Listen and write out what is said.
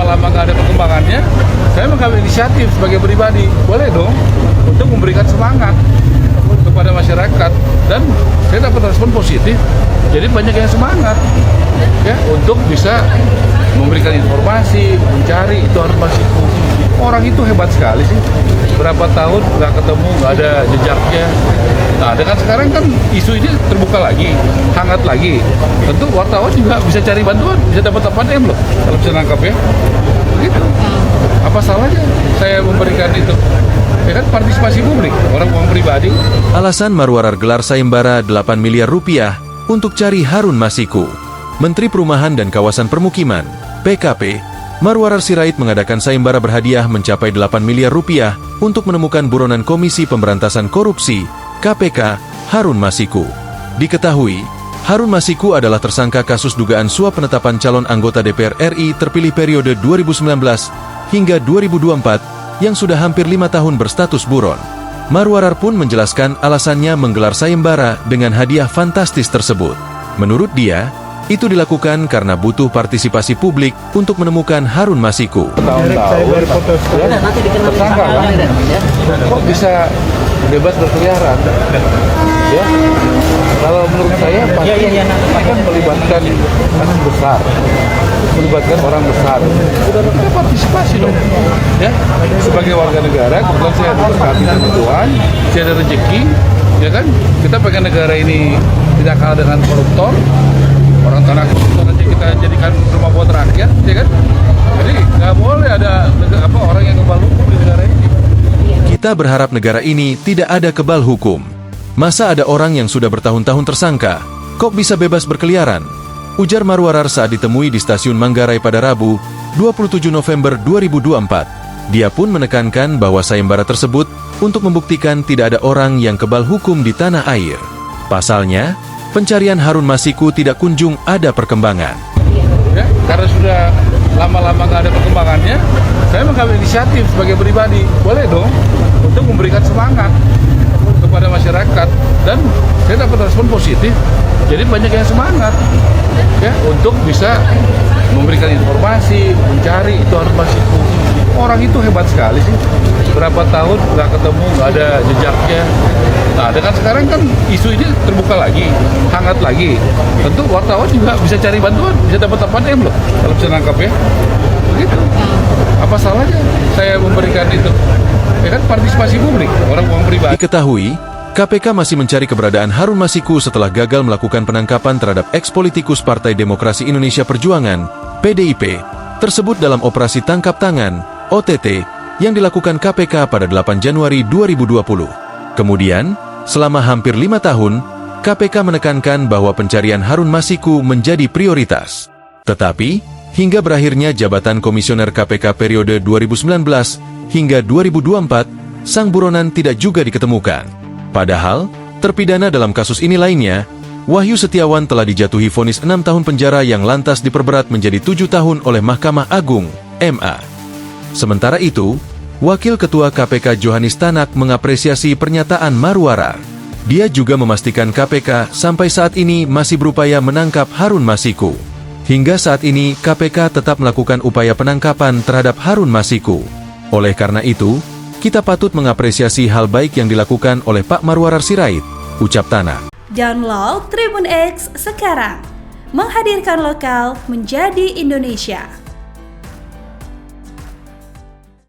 lama nggak ada perkembangannya, saya mengambil inisiatif sebagai pribadi, boleh dong untuk memberikan semangat kepada masyarakat, dan saya dapat respon positif. Jadi banyak yang semangat ya untuk bisa memberikan informasi, mencari itu harun masiku. Orang itu hebat sekali sih. Berapa tahun nggak ketemu, nggak ada jejaknya. Nah, dengan sekarang kan isu ini terbuka lagi, hangat lagi. Tentu wartawan juga bisa cari bantuan, bisa dapat 8M loh kalau bisa nangkap ya. Begitu. Apa salahnya saya memberikan itu? Ya kan partisipasi publik, orang pribadi. Alasan Marwarar gelar sayembara 8 miliar rupiah untuk cari Harun Masiku. Menteri Perumahan dan Kawasan Permukiman, PKP, Marwarar Sirait mengadakan sayembara berhadiah mencapai 8 miliar rupiah untuk menemukan buronan Komisi Pemberantasan Korupsi, KPK, Harun Masiku. Diketahui, Harun Masiku adalah tersangka kasus dugaan suap penetapan calon anggota DPR RI terpilih periode 2019 hingga 2024 yang sudah hampir 5 tahun berstatus buron. Marwarar pun menjelaskan alasannya menggelar sayembara dengan hadiah fantastis tersebut. Menurut dia, itu dilakukan karena butuh partisipasi publik untuk menemukan Harun Masiku. Tahun-tahun tersangka kan? Kok bisa bebas berkeliaran? Ya, kalau menurut saya pasti akan melibatkan orang besar, melibatkan orang besar. Kita partisipasi dong, ya. Sebagai warga negara, kebetulan saya berkati sama Tuhan, saya ada rezeki, ya kan? Kita pengen negara ini tidak kalah dengan koruptor. Orang tanah koruptor aja kita jadikan rumah buat rakyat, ya kan? Jadi nggak boleh ada orang yang kebal hukum di negara ini. Kita berharap negara ini tidak ada kebal hukum. Masa ada orang yang sudah bertahun-tahun tersangka, kok bisa bebas berkeliaran? Ujar Marwarar saat ditemui di stasiun Manggarai pada Rabu, 27 November 2024. Dia pun menekankan bahwa sayembara tersebut untuk membuktikan tidak ada orang yang kebal hukum di tanah air. Pasalnya, pencarian Harun Masiku tidak kunjung ada perkembangan. Ya, karena sudah lama-lama nggak ada perkembangannya, saya mengambil inisiatif sebagai pribadi, boleh dong untuk memberikan semangat kepada masyarakat, dan saya dapat respon positif. Jadi banyak yang semangat ya untuk bisa memberikan informasi, mencari itu Harun Masiku. Orang itu hebat sekali sih. Berapa tahun nggak ketemu, nggak ada jejaknya. Nah, dengan sekarang kan isu ini terbuka lagi, hangat lagi. Tentu wartawan juga bisa cari bantuan, bisa dapat 8M loh kalau bisa nangkap ya. Begitu. Apa salahnya saya memberikan itu? Ya kan partisipasi publik, orang pribadi. Diketahui, KPK masih mencari keberadaan Harun Masiku setelah gagal melakukan penangkapan terhadap eks-politikus Partai Demokrasi Indonesia Perjuangan, PDIP, tersebut dalam operasi tangkap tangan, OTT, yang dilakukan KPK pada 8 Januari 2020. Kemudian, selama hampir 5 tahun, KPK menekankan bahwa pencarian Harun Masiku menjadi prioritas. Tetapi, hingga berakhirnya jabatan komisioner KPK periode 2019 hingga 2024, sang buronan tidak juga diketemukan. Padahal, terpidana dalam kasus ini lainnya, Wahyu Setiawan telah dijatuhi vonis 6 tahun penjara yang lantas diperberat menjadi 7 tahun oleh Mahkamah Agung, MA. Sementara itu, Wakil Ketua KPK Johanis Tanak mengapresiasi pernyataan Marwarar. Dia juga memastikan KPK sampai saat ini masih berupaya menangkap Harun Masiku. Hingga saat ini, KPK tetap melakukan upaya penangkapan terhadap Harun Masiku. Oleh karena itu, kita patut mengapresiasi hal baik yang dilakukan oleh Pak Marwarar Sirait, ucap Tanak. Download Tribun X sekarang, menghadirkan lokal menjadi Indonesia.